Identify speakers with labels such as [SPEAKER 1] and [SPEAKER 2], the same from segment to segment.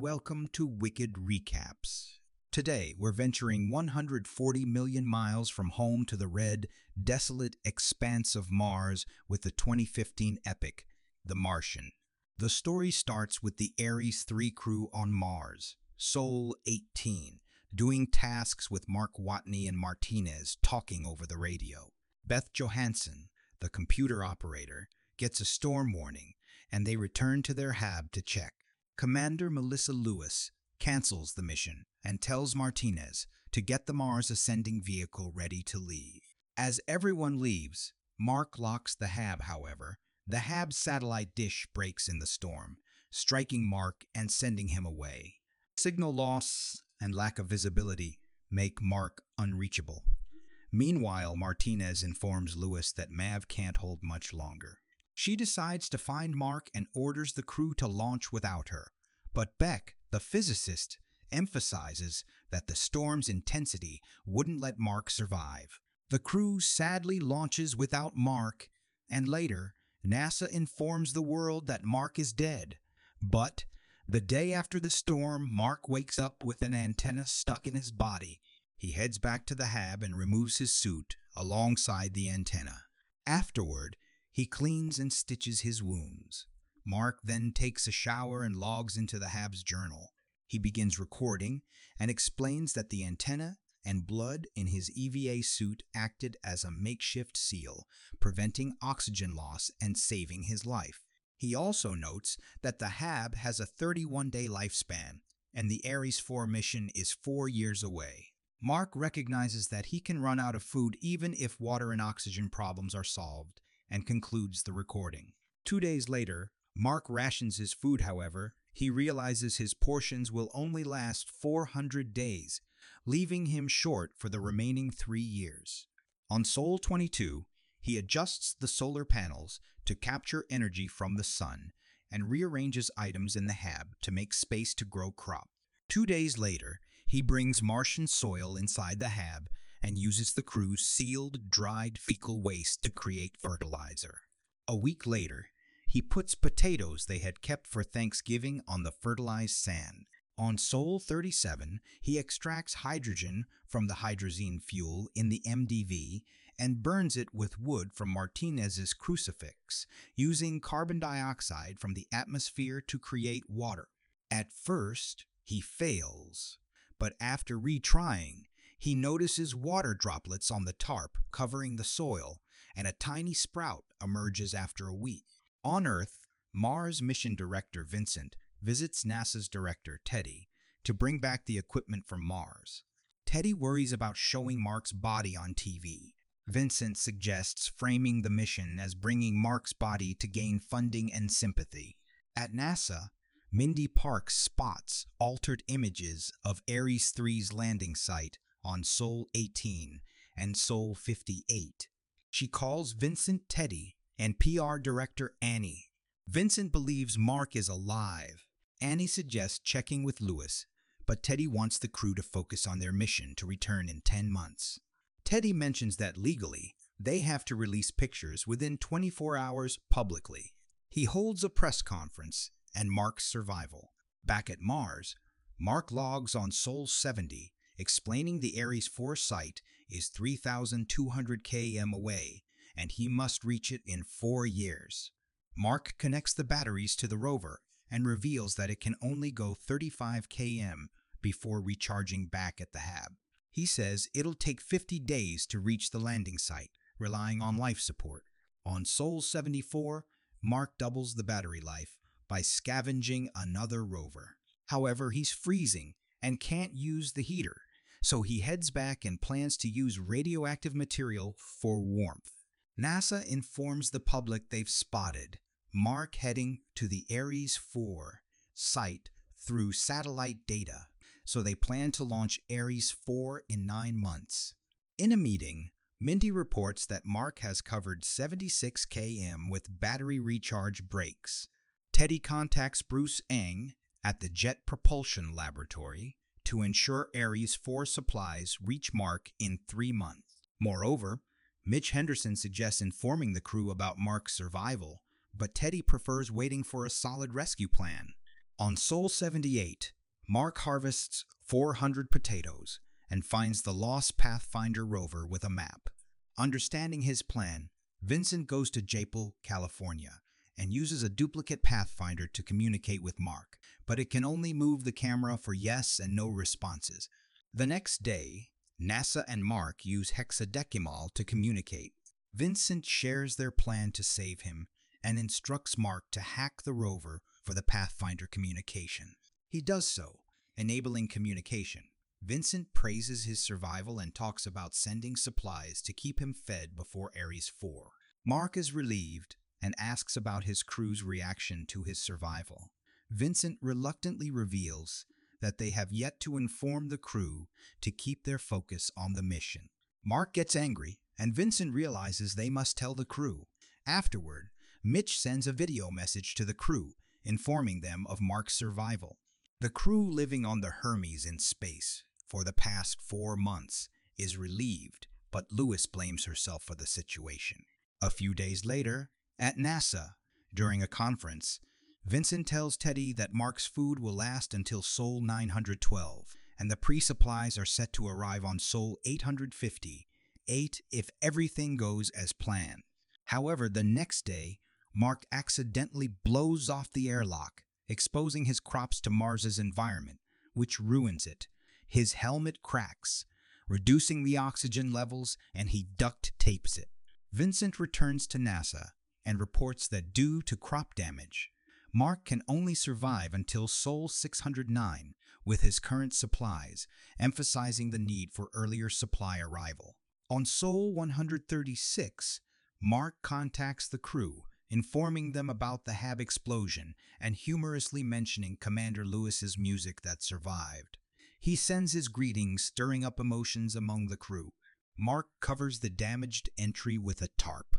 [SPEAKER 1] Welcome to Wicked Recaps. Today, we're venturing 140 million miles from home to the red, desolate expanse of Mars with the 2015 epic, The Martian. The story starts with the Ares 3 crew on Mars, Sol 18, doing tasks with Mark Watney and Martinez talking over the radio. Beth Johansson, the computer operator, gets a storm warning, and they return to their hab to check. Commander Melissa Lewis cancels the mission and tells Martinez to get the Mars ascending vehicle ready to leave. As everyone leaves, Mark locks the hab, however. The hab's satellite dish breaks in the storm, striking Mark and sending him away. Signal loss and lack of visibility make Mark unreachable. Meanwhile, Martinez informs Lewis that Mav can't hold much longer. She decides to find Mark and orders the crew to launch without her. But Beck, the physicist, emphasizes that the storm's intensity wouldn't let Mark survive. The crew sadly launches without Mark, and later, NASA informs the world that Mark is dead. But the day after the storm, Mark wakes up with an antenna stuck in his body. He heads back to the hab and removes his suit alongside the antenna. Afterward, he cleans and stitches his wounds. Mark then takes a shower and logs into the hab's journal. He begins recording and explains that the antenna and blood in his EVA suit acted as a makeshift seal, preventing oxygen loss and saving his life. He also notes that the hab has a 31-day lifespan, and the Ares 4 mission is 4 years away. Mark recognizes that he can run out of food even if water and oxygen problems are solved, and concludes the recording. 2 days later, Mark rations his food, however. He realizes his portions will only last 400 days, leaving him short for the remaining 3 years. On Sol 22, he adjusts the solar panels to capture energy from the sun and rearranges items in the hab to make space to grow crops. 2 days later, he brings Martian soil inside the hab and uses the crew's sealed, dried fecal waste to create fertilizer. A week later, he puts potatoes they had kept for Thanksgiving on the fertilized sand. On Sol 37, he extracts hydrogen from the hydrazine fuel in the MDV and burns it with wood from Martinez's crucifix, using carbon dioxide from the atmosphere to create water. At first, he fails, but after retrying, he notices water droplets on the tarp covering the soil, and a tiny sprout emerges after a week. On Earth, Mars mission director Vincent visits NASA's director, Teddy, to bring back the equipment from Mars. Teddy worries about showing Mark's body on TV. Vincent suggests framing the mission as bringing Mark's body to gain funding and sympathy. At NASA, Mindy Parks spots altered images of Ares 3's landing site on Sol 18 and Sol 58. She calls Vincent Teddy and PR director Annie. Vincent believes Mark is alive. Annie suggests checking with Lewis, but Teddy wants the crew to focus on their mission to return in 10 months. Teddy mentions that legally, they have to release pictures within 24 hours publicly. He holds a press conference and Mark's survival. Back at Mars, Mark logs on Sol 70, explaining the Ares 4 site is 3,200 km away, and he must reach it in 4 years. Mark connects the batteries to the rover and reveals that it can only go 35 km before recharging back at the hab. He says it'll take 50 days to reach the landing site, relying on life support. On Sol 74, Mark doubles the battery life by scavenging another rover. However, he's freezing and can't use the heater, so he heads back and plans to use radioactive material for warmth. NASA informs the public they've spotted Mark heading to the Ares 4 site through satellite data, so they plan to launch Ares 4 in 9 months. In a meeting, Mindy reports that Mark has covered 76 km with battery recharge breaks. Teddy contacts Bruce Eng at the Jet Propulsion Laboratory to ensure Ares 4 supplies reach Mark in 3 months. Moreover, Mitch Henderson suggests informing the crew about Mark's survival, but Teddy prefers waiting for a solid rescue plan. On Sol 78, Mark harvests 400 potatoes and finds the lost Pathfinder rover with a map. Understanding his plan, Vincent goes to Japel, California, and uses a duplicate Pathfinder to communicate with Mark, but it can only move the camera for yes and no responses. The next day, NASA and Mark use hexadecimal to communicate. Vincent shares their plan to save him and instructs Mark to hack the rover for the Pathfinder communication. He does so, enabling communication. Vincent praises his survival and talks about sending supplies to keep him fed before Ares 4. Mark is relieved and asks about his crew's reaction to his survival. Vincent reluctantly reveals that they have yet to inform the crew to keep their focus on the mission. Mark gets angry, and Vincent realizes they must tell the crew. Afterward, Mitch sends a video message to the crew, informing them of Mark's survival. The crew living on the Hermes in space for the past 4 months is relieved, but Lewis blames herself for the situation. A few days later, at NASA, during a conference, Vincent tells Teddy that Mark's food will last until Sol 912, and the pre-supplies are set to arrive on Sol 858 if everything goes as planned. However, the next day, Mark accidentally blows off the airlock, exposing his crops to Mars's environment, which ruins it. His helmet cracks, reducing the oxygen levels, and he duct tapes it. Vincent returns to NASA and reports that due to crop damage, Mark can only survive until Sol 609 with his current supplies, emphasizing the need for earlier supply arrival. On Sol 136, Mark contacts the crew, informing them about the HAB explosion and humorously mentioning Commander Lewis's music that survived. He sends his greetings, stirring up emotions among the crew. Mark covers the damaged entry with a tarp.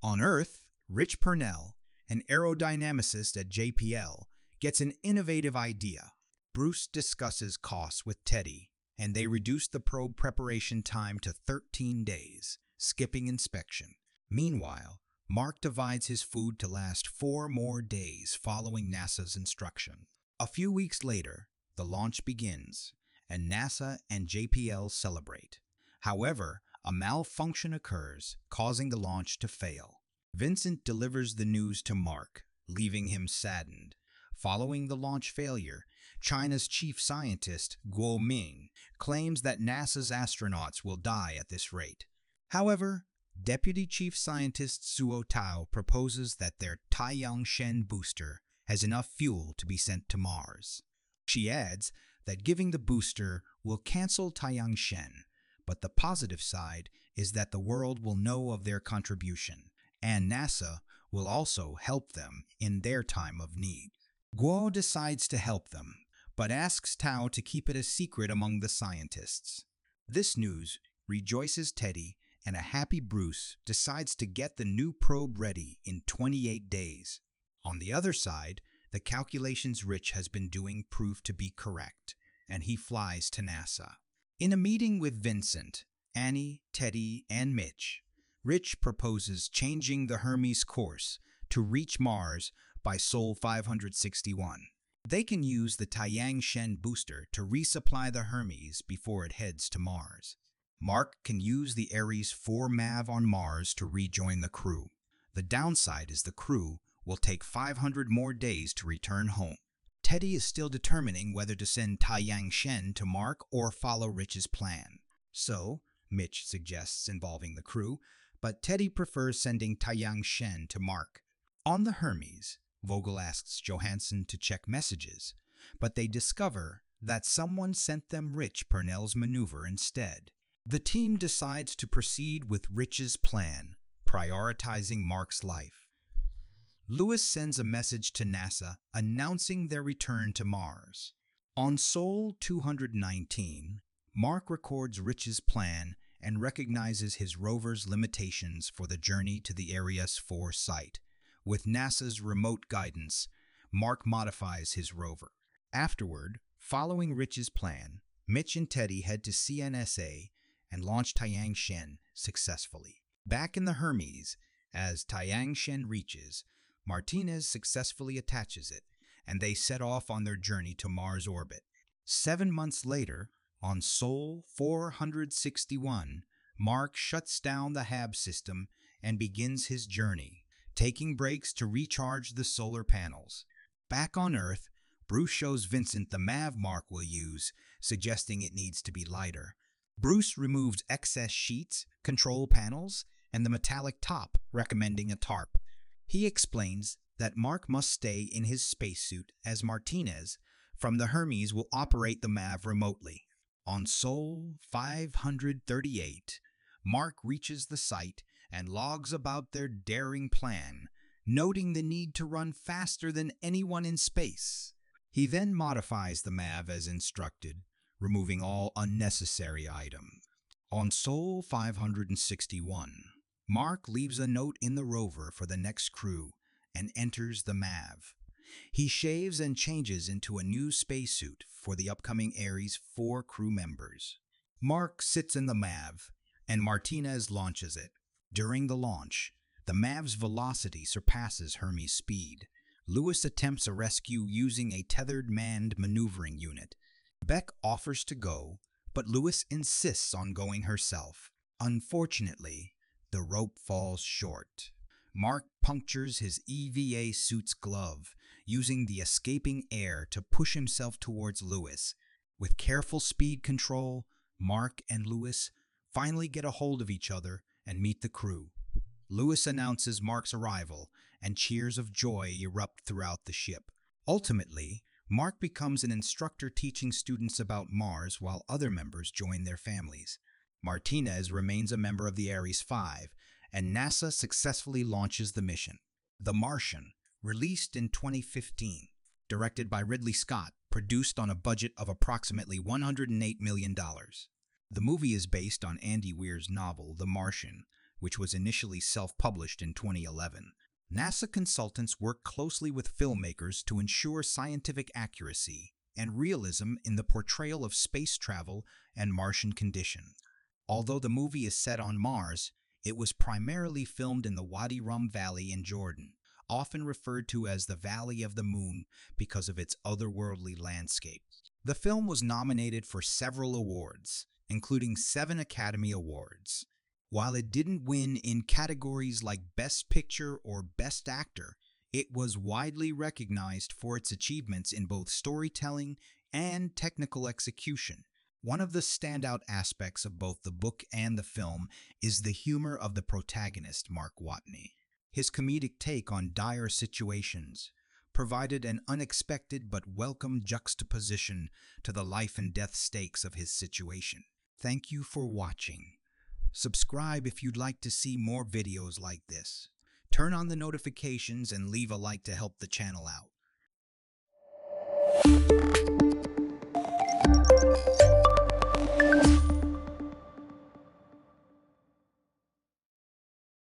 [SPEAKER 1] On Earth, Rich Purnell, an aerodynamicist at JPL, gets an innovative idea. Bruce discusses costs with Teddy, and they reduce the probe preparation time to 13 days, skipping inspection. Meanwhile, Mark divides his food to last 4 more days following NASA's instruction. A few weeks later, the launch begins, and NASA and JPL celebrate. However, a malfunction occurs, causing the launch to fail. Vincent delivers the news to Mark, leaving him saddened. Following the launch failure, China's chief scientist, Guo Ming, claims that NASA's astronauts will die at this rate. However, Deputy Chief Scientist Suo Tao proposes that their Taiyang Shen booster has enough fuel to be sent to Mars. She adds that giving the booster will cancel Taiyang Shen, but the positive side is that the world will know of their contribution, and NASA will also help them in their time of need. Guo decides to help them, but asks Tao to keep it a secret among the scientists. This news rejoices Teddy, and a happy Bruce decides to get the new probe ready in 28 days. On the other side, the calculations Rich has been doing prove to be correct, and he flies to NASA. In a meeting with Vincent, Annie, Teddy, and Mitch, Rich proposes changing the Hermes course to reach Mars by Sol 561. They can use the Taiyang Shen booster to resupply the Hermes before it heads to Mars. Mark can use the Ares 4 MAV on Mars to rejoin the crew. The downside is the crew will take 500 more days to return home. Teddy is still determining whether to send Taiyang Shen to Mark or follow Rich's plan. So, Mitch suggests involving the crew, but Teddy prefers sending Taiyang Shen to Mark. On the Hermes, Vogel asks Johansson to check messages, but they discover that someone sent them Rich Purnell's maneuver instead. The team decides to proceed with Rich's plan, prioritizing Mark's life. Lewis sends a message to NASA announcing their return to Mars. On Sol 219, Mark records Rich's plan and recognizes his rover's limitations for the journey to the Ares 4 site. With NASA's remote guidance, Mark modifies his rover. Afterward, following Rich's plan, Mitch and Teddy head to CNSA and launch Taiyang Shen successfully. Back in the Hermes, as Taiyang Shen reaches, Martinez successfully attaches it, and they set off on their journey to Mars' orbit. 7 months later, on Sol 461, Mark shuts down the HAB system and begins his journey, taking breaks to recharge the solar panels. Back on Earth, Bruce shows Vincent the MAV Mark will use, suggesting it needs to be lighter. Bruce removes excess sheets, control panels, and the metallic top, recommending a tarp. He explains that Mark must stay in his spacesuit as Martinez from the Hermes will operate the MAV remotely. On Sol 538, Mark reaches the site and logs about their daring plan, noting the need to run faster than anyone in space. He then modifies the MAV as instructed, removing all unnecessary items. On Sol 561, Mark leaves a note in the rover for the next crew and enters the MAV. He shaves and changes into a new spacesuit for the upcoming Ares 4 crew members. Mark sits in the MAV, and Martinez launches it. During the launch, the MAV's velocity surpasses Hermes' speed. Lewis attempts a rescue using a tethered manned maneuvering unit. Beck offers to go, but Lewis insists on going herself. Unfortunately, the rope falls short. Mark punctures his EVA suit's glove, using the escaping air to push himself towards Lewis. With careful speed control, Mark and Lewis finally get a hold of each other and meet the crew. Lewis announces Mark's arrival, and cheers of joy erupt throughout the ship. Ultimately, Mark becomes an instructor teaching students about Mars while other members join their families. Martinez remains a member of the Ares 5, and NASA successfully launches the mission. The Martian, released in 2015, directed by Ridley Scott, produced on a budget of approximately $108 million. The movie is based on Andy Weir's novel, The Martian, which was initially self-published in 2011. NASA consultants work closely with filmmakers to ensure scientific accuracy and realism in the portrayal of space travel and Martian conditions. Although the movie is set on Mars, it was primarily filmed in the Wadi Rum Valley in Jordan, often referred to as the Valley of the Moon because of its otherworldly landscape. The film was nominated for several awards, including 7 Academy Awards. While it didn't win in categories like Best Picture or Best Actor, it was widely recognized for its achievements in both storytelling and technical execution. One of the standout aspects of both the book and the film is the humor of the protagonist, Mark Watney. His comedic take on dire situations provided an unexpected but welcome juxtaposition to the life and death stakes of his situation. Thank you for watching. Subscribe if you'd like to see more videos like this. Turn on the notifications and leave a like to help the channel out.